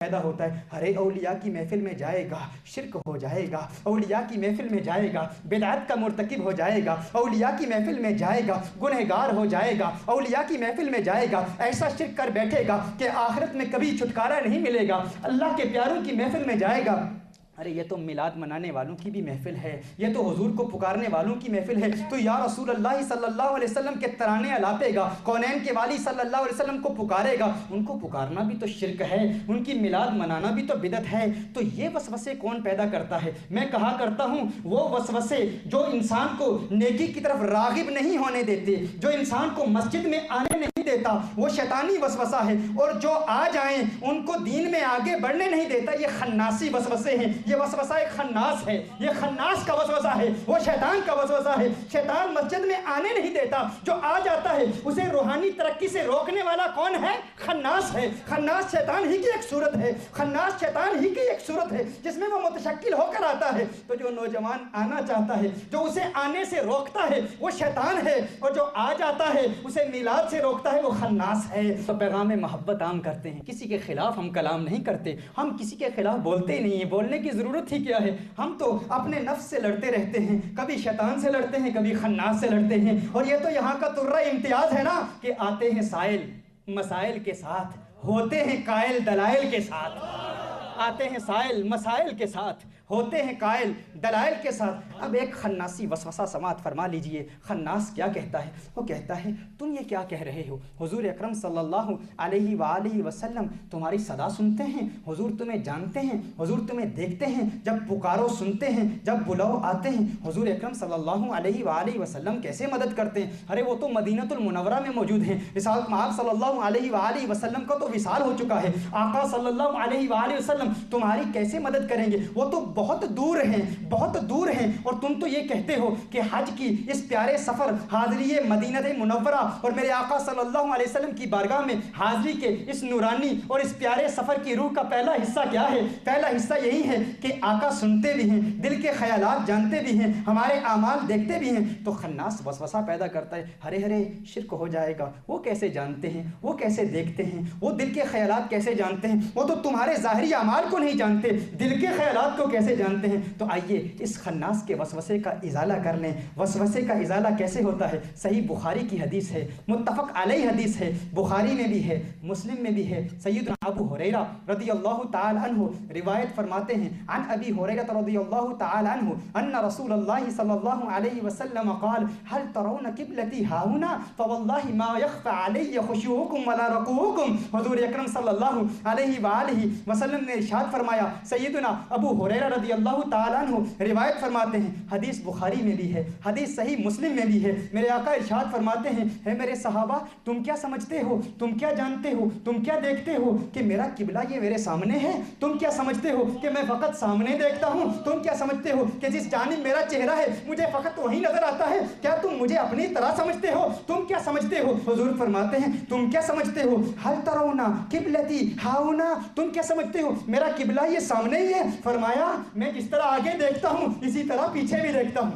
پیدا ہوتا ہے، ارے اولیاء کی محفل میں جائے گا شرک ہو جائے گا، اولیاء کی محفل میں جائے گا بدعت کا مرتکب ہو جائے گا، اولیاء کی محفل میں جائے گا گنہگار ہو جائے گا، اولیاء کی محفل میں جائے گا ایسا شرک کر بیٹھے گا کہ آخرت میں کبھی چھٹکارا نہیں ملے گا، اللہ کے پیاروں کی محفل میں جائے گا، ارے یہ تو میلاد منانے والوں کی بھی محفل ہے، یہ تو حضور کو پکارنے والوں کی محفل ہے، تو یا رسول اللہ صلی اللہ علیہ وسلم کے ترانے الاپے گا، کونین کے والی صلی اللہ علیہ وسلم کو پکارے گا، ان کو پکارنا بھی تو شرک ہے، ان کی میلاد منانا بھی تو بدعت ہے، تو یہ وسوسے کون پیدا کرتا ہے؟ میں کہا کرتا ہوں وہ وسوسے جو انسان کو نیکی کی طرف راغب نہیں ہونے دیتے، جو انسان کو مسجد میں آنے نہیں دیتا، وہ شیطانی وسوسہ ہے، اور جو آ جائیں ان کو دین میں آگے بڑھنے نہیں دیتا، یہ خناسی وسوسے ہیں، یہ وسوسہ ایک خناس ہے، یہ خناس کا وسوسہ ہے، وہ شیطان کا وسوسہ ہے، شیطان مسجد میں آنے نہیں دیتا، جو آ جاتا ہے اسے روحانی ترقی سے روکنے والا کون ہے؟ خناس ہے، خناس شیطان ہی کی ایک صورت ہے، خناس شیطان ہی کی ایک صورت ہے جس میں وہ متشکل ہو کر آتا ہے، تو جو نوجوان آنا چاہتا ہے جو اسے آنے سے روکتا ہے وہ شیطان ہے، اور جو آ جاتا ہے اسے میلاد سے روکتا ہے وہ خناس ہے۔ تو پیغام محبت عام کرتے ہیں، کسی کے خلاف ہم کلام نہیں کرتے، ہم کسی کے خلاف بولتے ہی نہیں ہیں، بولنے کی ضرورت ہی کیا ہے، ہم تو اپنے نفس سے لڑتے رہتے ہیں، کبھی شیطان سے لڑتے ہیں کبھی خناس سے لڑتے ہیں، اور یہ تو یہاں کا ترہ امتیاز ہے نا کہ آتے ہیں سائل مسائل کے ساتھ، ہوتے ہیں قائل دلائل کے ساتھ، آتے ہیں سائل مسائل کے ساتھ، ہوتے ہیں قائل دلائل کے ساتھ۔ اب ایک خناسی وسوسہ سماعت فرما لیجئے، خناس کیا کہتا ہے؟ وہ کہتا ہے تم یہ کیا کہہ رہے ہو، حضور اکرم صلی اللہ علیہ وآلہ وسلم تمہاری صدا سنتے ہیں، حضور تمہیں جانتے ہیں، حضور تمہیں دیکھتے ہیں، جب پکارو سنتے ہیں، جب بلاؤ آتے ہیں، حضور اکرم صلی اللہ علیہ وآلہ وسلم کیسے مدد کرتے ہیں؟ ارے وہ تو مدینہ المنورہ میں موجود ہیں، رسالت مآب صلی اللہ علیہ وآلہ وسلم کا تو وصال ہو چکا ہے، آقا صلی اللہ علیہ وآلہ وسلم تمہاری کیسے مدد کریں گے؟ وہ تو بہت دور ہیں، بہت دور ہیں، اور تم تو یہ کہتے ہو کہ حج کی اس پیارے سفر حاضری مدینہ منورہ اور میرے آقا صلی اللہ علیہ وسلم کی بارگاہ میں حاضری کے اس نورانی اور اس پیارے سفر کی روح کا پہلا حصہ کیا ہے؟ پہلا حصہ یہی ہے کہ آقا سنتے بھی ہیں، دل کے خیالات جانتے بھی ہیں، ہمارے اعمال دیکھتے بھی ہیں، تو خناس وسوسہ پیدا کرتا ہے، ہرے ہرے شرک ہو جائے گا، وہ کیسے جانتے ہیں، وہ کیسے دیکھتے ہیں، وہ دل کے خیالات کیسے جانتے ہیں، وہ تو تمہارے ظاہری اعمال کو نہیں جانتے، دل کے خیالات کو کیسے جانتے ہیں؟ تو آئیے اس خناس کے وسوسے کا ازالہ کر لیں۔ وسوسے کا ازالہ کیسے ہوتا ہے؟ صحیح بخاری کی حدیث ہے، متفق علیہ حدیث ہے، بخاری میں بھی ہے مسلم میں بھی ہے، سیدنا ابو ہریرہ رضی اللہ تعالی عنہ روایت فرماتے ہیں، عن ابی ہریرہ رضی اللہ تعالی عنہ ان رسول اللہ صلی اللہ علیہ وسلم قال هل ترون قبلتی ہاہنا فواللہ ما يخفى علی خشوعکم ولا رکوعکم۔ حضور اکرم صلی اللہ علیہ وآلہ وسلم نے ارشاد فرمایا، سیدنا ابو ہریرہ رضی اللہ تعالیٰ عنہ روایت فرماتے ہیں، حدیث بخاری میں بھی ہے، حدیث صحیح مسلم میں بھی ہے، میرے آقا ارشاد فرماتے ہیں، اے میرے صحابہ تم کیا سمجھتے ہو، تم کیا جانتے ہو، تم کیا دیکھتے ہو کہ میرا قبلہ یہ میرے سامنے ہے؟ تم کیا سمجھتے ہو کہ میں فقط سامنے دیکھتا ہوں؟ تم کیا سمجھتے ہو کہ جس جانب میرا چہرہ ہے مجھے فقط وہی نظر آتا ہے؟ کیا تم مجھے اپنی طرح سمجھتے ہو؟ تم کیا سمجھتے ہو؟ حضور فرماتے ہیں تم کیا سمجھتے ہو؟ هل ترون قبلتی ہاہنا، تم کیا سمجھتے ہو میرا قبلہ یہ سامنے ہی ہے؟ فرمایا میں جس طرح آگے دیکھتا ہوں اسی طرح پیچھے بھی دیکھتا ہوں۔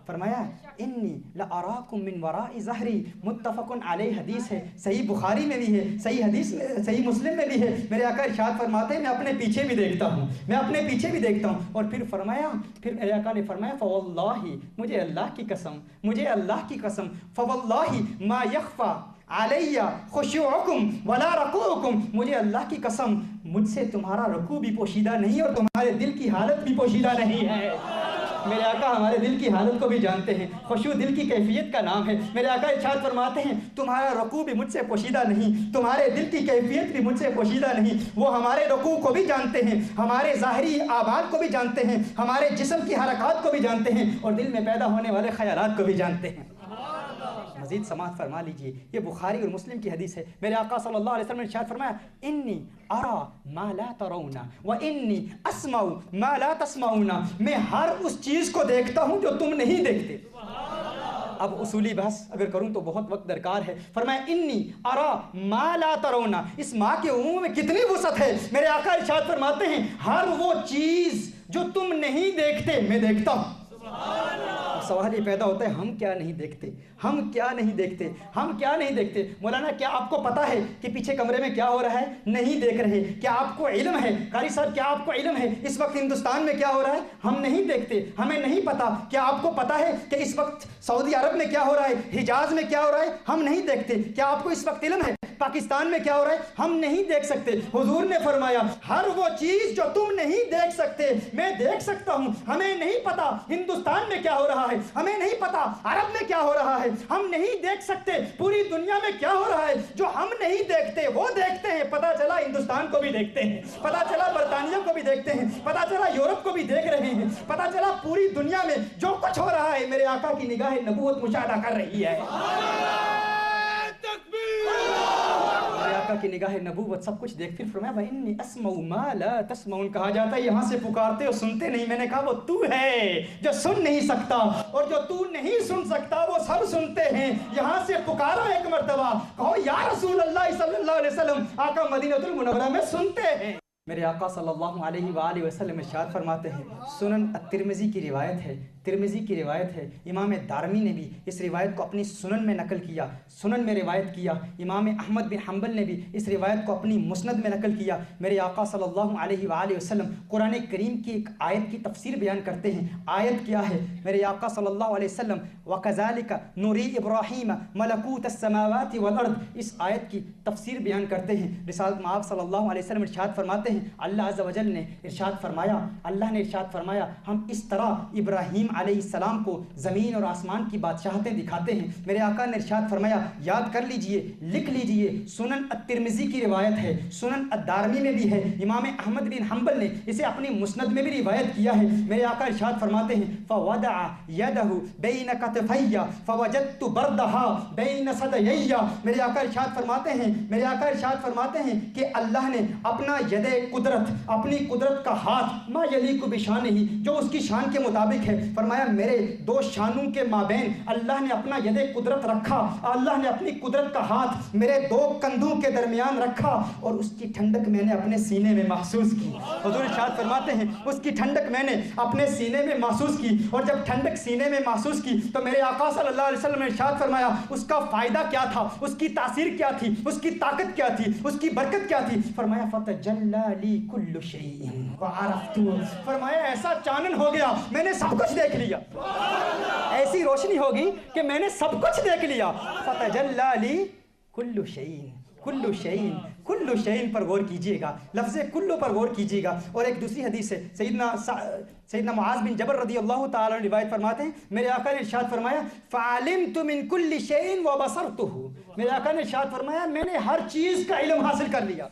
فرمایا انی لأراکم من وراء ظہری، متفق علیہ حدیث ہے، صحیح بخاری میں بھی ہے، صحیح حدیث صحیح مسلم میں بھی ہے، میرے آقا ارشاد فرماتے ہیں میں اپنے پیچھے بھی دیکھتا ہوں، میں اپنے پیچھے بھی دیکھتا ہوں، اور پھر میرے آقا نے فرمایا فواللہ، مجھے اللہ کی قسم، مجھے اللہ کی قسم، فواللہ ما یخفى علیہ خشوعکم ولا رکوعکم، مجھے اللہ کی قسم مجھ سے تمہارا رکوع بھی پوشیدہ نہیں اور تمہارے دل کی حالت بھی پوشیدہ نہیں ہے۔ میرے آقا ہمارے دل کی حالت کو بھی جانتے ہیں، خشوع دل کی کیفیت کا نام ہے، میرے آقا ارشاد فرماتے ہیں تمہارا رکوع بھی مجھ سے پوشیدہ نہیں، تمہارے دل کی کیفیت بھی مجھ سے پوشیدہ نہیں، وہ ہمارے رکوع کو بھی جانتے ہیں، ہمارے ظاہری اعمال کو بھی جانتے ہیں، ہمارے جسم کی حرکات کو بھی جانتے ہیں، اور دل میں پیدا ہونے والے خیالات کو بھی جانتے ہیں۔ مزید سماعت فرما لیجئے، یہ بخاری اور مسلم کی حدیث ہے، میرے آقا صلی اللہ علیہ وسلم نے ارشاد فرمایا انی ارا ما لا ترون و انی اسمع ما لا تسمعون، میں ہر اس چیز کو دیکھتا ہوں جو تم نہیں دیکھتے۔ اب اصولی بحث اگر کروں تو بہت وقت درکار ہے، فرمایا انی ارا ما لا ترون، اس ما کے عموم میں کتنی وسعت ہے؟ میرے آقا ارشاد فرماتے ہیں ہر وہ چیز جو تم نہیں دیکھتے میں دیکھتا ہوں۔ سوال یہ پیدا ہوتا ہے ہم کیا نہیں دیکھتے، ہم کیا نہیں دیکھتے، ہم کیا نہیں دیکھتے؟ مولانا کیا آپ کو پتہ ہے کہ پیچھے کمرے میں کیا ہو رہا ہے؟ نہیں دیکھ رہے۔ کیا آپ کو علم ہے؟ قاری صاحب کیا آپ کو علم ہے اس وقت ہندوستان میں کیا ہو رہا ہے؟ ہم نہیں دیکھتے، ہمیں نہیں پتہ۔ کیا آپ کو پتہ ہے کہ اس وقت سعودی عرب میں کیا ہو رہا ہے، حجاز میں کیا ہو رہا ہے؟ ہم نہیں دیکھتے۔ کیا آپ کو اس وقت علم ہے پاکستان میں کیا ہو رہا ہے؟ ہم نہیں دیکھ سکتے۔ حضور نے فرمایا ہر وہ چیز جو تم نہیں دیکھ سکتے میں دیکھ سکتا ہوں۔ ہمیں نہیں پتا ہندوستان میں کیا ہو رہا ہے، ہمیں نہیں پتا عرب میں کیا ہو رہا ہے، ہم نہیں دیکھ سکتے پوری دنیا میں کیا ہو رہا ہے۔ جو ہم نہیں دیکھتے وہ دیکھتے ہیں۔ پتا چلا ہندوستان کو بھی دیکھتے ہیں، پتا چلا برطانیہ کو بھی دیکھتے ہیں، پتا چلا یورپ کو بھی دیکھ رہے ہیں، پتا چلا پوری دنیا میں جو کچھ ہو رہا ہے میرے آقا کی نگاہ نبوت مشاہدہ کر رہی ہے۔ آقا کی نگاہ نبوت سب کچھ دیکھ۔ پھر فرمایا وَإِنِّي أَسْمَعُ مَا لَا تَسْمَعُونَ، کہا جاتا ہے یہاں سے پکارتے ہو سنتے نہیں۔ میں نے کہا وہ تو ہے جو سن نہیں سکتا، اور جو تو نہیں سن سکتا وہ سب سنتے ہیں۔ یہاں سے پکارو ایک مرتبہ، کہو یا رسول اللہ صلی اللہ علیہ وسلم، آقا مدینہ المنورہ میں سنتے ہیں۔ میرے آقا صلی اللہ علیہ وآلہ وسلم ارشاد فرماتے ہیں، سنن الترمذی کی روایت ہے، ترمذی کی روایت ہے، امام دارمی نے بھی اس روایت کو اپنی سنن میں نقل کیا، سنن میں روایت کیا، امام احمد بن حنبل نے بھی اس روایت کو اپنی مسند میں نقل کیا۔ میرے آقا صلی اللہ علیہ وآلہ وسلم قرآن کریم کی ایک آیت کی تفسیر بیان کرتے ہیں۔ آیت کیا ہے؟ میرے آقا صلی اللہ علیہ وسلم وَكَذَلِكَ نُرِي إِبْرَاهِيمَ مَلَكُوتَ السَّمَاوَاتِ وَالْأَرْضِ، اس آیت کی تفسیر بیان کرتے ہیں۔ رسالت مآب صلی اللہ علیہ وسلم ارشاد فرماتے ہیں، اللہ عز و جل نے ارشاد فرمایا، اللہ نے ارشاد فرمایا ہم اس طرح ابراہیم علیہ السلام کو زمین اور آسمان کی بادشاہتیں دکھاتے ہیں۔ میرے آقا نے ارشاد فرمایا یاد کر لیجئے، لکھ لیجئے، سنن الترمذی کی روایت ہے، سنن الدارمی میں بھی ہے، امام احمد بن حنبل نے اسے اپنی مسند میں بھی روایت کیا ہے۔ میرے آقا ارشاد فرماتے ہیں فَوَدَعَ يَدَهُ بَيْنَ كَتْفَيَّ فَوَجَدْتُ بَرْدَهَا بَيْنَ صَدَيَّ، میرے آقا ارشاد فرماتے ہیں، میرے آقا ارشاد فرماتے ہیں کہ اللہ نے اپنا ید قدرت، اپنی قدرت کا ہاتھ ما یلیق بشانہ، جو اس کی شان کے مطابق ہے، فرمایا میرے دو شانوں کے مابین اللہ نے اپنا ید قدرت رکھا، اللہ نے اپنی قدرت کا ہاتھ میرے دو کندھوں کے درمیان رکھا، اور اس کی ٹھنڈک میں نے اپنے سینے میں محسوس کی۔ حضور ارشاد فرماتے ہیں اس کی ٹھنڈک میں نے اپنے سینے میں محسوس کی، اور جب ٹھنڈک سینے میں محسوس کی تو میرے آقا صلی اللہ علیہ وسلم نے ارشاد فرمایا اس کا فائدہ کیا تھا، اس کی تاثیر کیا تھی، اس کی طاقت کیا تھی، اس کی برکت کیا تھی؟ فرمایا فتجلی لی کل شیء وعرفت، فرمایا ایسا چانن ہو گیا میں نے سب کچھ دیکھ لیا، ایسی روشنی ہوگی کہ میں نے سب کچھ دیکھ لیا۔ فتجلی لی کل شیء، کل شیء، کل شیء پر غور کیجئے گا، لفظ کلو پر غور کیجئے گا۔ اور ایک دوسری حدیث ہے، سیدنا معاذ بن جبل رضی اللہ تعالی عنہ روایت فرماتے ہیں میرے آقا نے ارشاد فرمایا فعلمت من کل شیء وبصرته، میرے آقا نے ارشاد فرمایا میں نے ہر چیز کا علم حاصل کر لیا،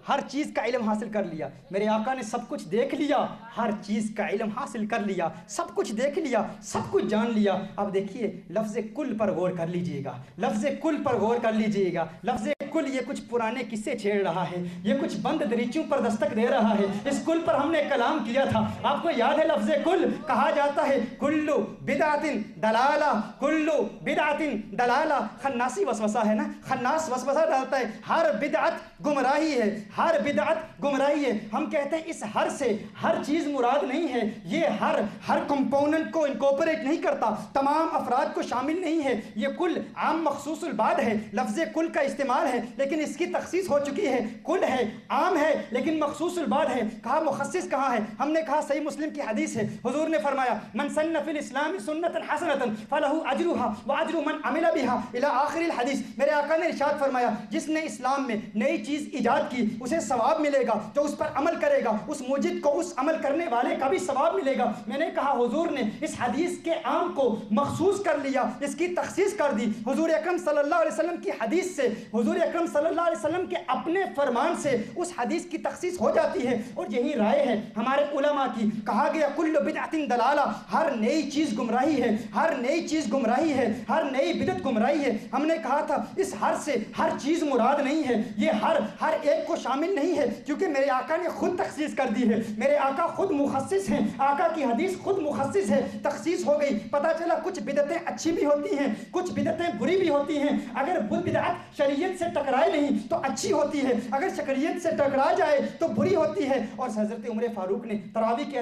ہر چیز کا علم حاصل کر لیا۔ میرے آقا نے سب کچھ دیکھ لیا، ہر چیز کا علم حاصل کر لیا، سب کچھ دیکھ لیا، سب کچھ جان لیا۔ اب دیکھیے لفظ کل پر غور کر لیجئے گا، لفظ کل پر غور کر لیجئے گا۔ لفظ کل یہ کچھ پرانے قصے چھیڑ رہا ہے، یہ کچھ بند دریچوں پر دستک دے رہا ہے۔ اس کل پر ہم نے کلام کیا تھا، آپ کو یاد ہے لفظ کل کہا جاتا ہے کلو بدعت دلالہ، کلو بدعت دلالہ، خناسی وسوسہ ہے نا، خناس وسوسہ ڈالتا ہے، ہر بدعت گمراہی ہے، ہر بدعت گمراہی ہے۔ ہم کہتے ہیں اس ہر سے ہر چیز مراد نہیں ہے، یہ ہر کمپوننٹ کو انکوپریٹ نہیں کرتا، تمام افراد کو شامل نہیں ہے، یہ کل عام مخصوص البعد ہے۔ لفظ کل کا استعمال ہے لیکن اس کی تخصیص ہو چکی ہے، کل ہے، عام ہے لیکن مخصوص البعد ہے۔ کہا مخصص کہاں ہے؟ ہم نے کہا صحیح مسلم کی حدیث ہے، حضور نے فرمایا من سن فی الاسلام سنتا حسنتا فلہ اجرها واجر من عمل بها الی آخر الحدیث۔ میرے آقا نے ارشاد فرمایا جس نے اسلام میں نئی چیز ایجاد کی اسے ثواب ملے گا، جو اس پر عمل کرے گا اس موجد کو اس عمل کرنے والے کا بھی ثواب ملے گا۔ میں نے کہا حضور نے اس حدیث کے عام کو مخصوص کر لیا، اس کی تخصیص کر دی۔ حضور اکرم صلی اللہ علیہ وسلم کی حدیث سے، حضور اکرم صلی اللہ علیہ وسلم کے اپنے فرمان سے اس حدیث کی تخصیص ہو جاتی ہے، اور یہی رائے ہے ہمارے علماء کی۔ کہا گیا کل بدعت دلالہ، ہر نئی چیز گمراہی ہے، ہر نئی چیز گمراہی ہے، ہر نئی بدعت گمراہی ہے۔ ہم نے کہا تھا اس ہر سے ہر چیز مراد نہیں ہے، یہ ہر ایک کو شامل نہیں ہے، کیونکہ میرے آقا نے خود تخصیص کر دی ہے، میرے آقا خود مخصص ہیں، آقا کی حدیث خود مخصص ہے، تخصیص ہو گئی۔ پتہ چلا کچھ بدعتیں اچھی بھی ہوتی ہیں، کچھ بدعتیں بری بھی ہوتی ہیں۔ اگر بدعت شریعت سے ٹکرائے نہیں تو اچھی ہوتی ہے، اگر شریعت سے ٹکرا جائے تو بری ہوتی ہے۔ اور حضرت عمر فاروق نے تراویح کے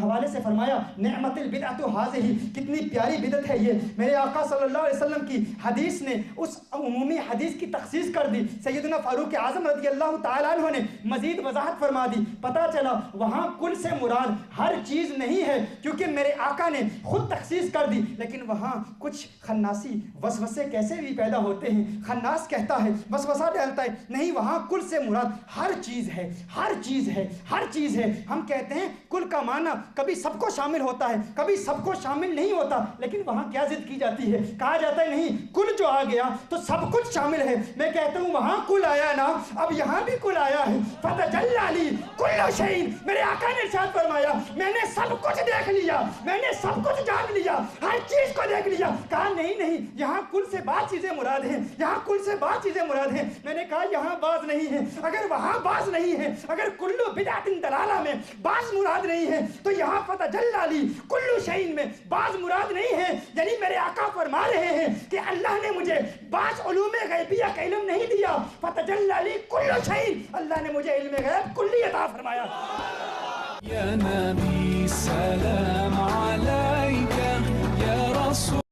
حوالے سے فرمایا نعمت البدعۃ ھذہ، کتنی پیاری بدعت ہے یہ۔ میرے آقا صلی اللہ علیہ وسلم کی حدیث نے اس عمومی حدیث کی تخصیص کر دی۔ سیدنا فاروق اعظم رضی اللہ تعالیٰ عنہ نے مزید وضاحت فرما دی۔ پتہ چلا وہاں کل سے مراد ہر چیز نہیں ہے، کیونکہ میرے آقا نے خود تخصیص کر دی، لیکن وہاں کچھ خناسی وسوسے کیسے بھی پیدا ہوتے ہیں۔ خناس کہتا ہے، وسوسہ ڈالتا ہے، نہیں وہاں کل سے مراد ہر چیز ہے، ہر چیز ہے، ہر چیز ہے۔ ہم کہتے ہیں کل کا معنی کبھی سب کو شامل ہوتا ہے، کبھی سب کو شامل نہیں ہوتا، لیکن وہاں کیا ضد کی جاتی ہے، کہا جاتا ہے نہیں کل جو آ گیا تو سب کچھ شامل ہے۔ میں کہتا ہوں وہاں کل آیا نا، اب یہاں بھی کل آیا ہے۔ فتجلی لی کل شیء، میرے آقا نے ارشاد فرمایا میں نے سب کچھ دیکھ لیا، میں نے سب کچھ جان لیا، ہر چیز کو دیکھ لیا۔ کہا نہیں نہیں یہاں کل سے بعض چیزیں مراد ہیں، یہاں کل سے بعض چیزیں مراد ہیں۔ میں نے کہا یہاں بعض نہیں ہے، اگر وہاں بعض نہیں ہے، اگر کلو بدعت دلالہ میں بعض مراد نہیں ہے تو یہاں فتجلی لی کل شیء میں بعض مراد نہیں ہے۔ یعنی میرے آقا فرما رہے ہیں کہ اللہ نے مجھے بعض علوم غیبیہ کا علم نہیں دیا، فتجلی لی کل شیء، اللہ نے مجھے علم غیب کلی عطا فرمایا۔ یا نبی سلام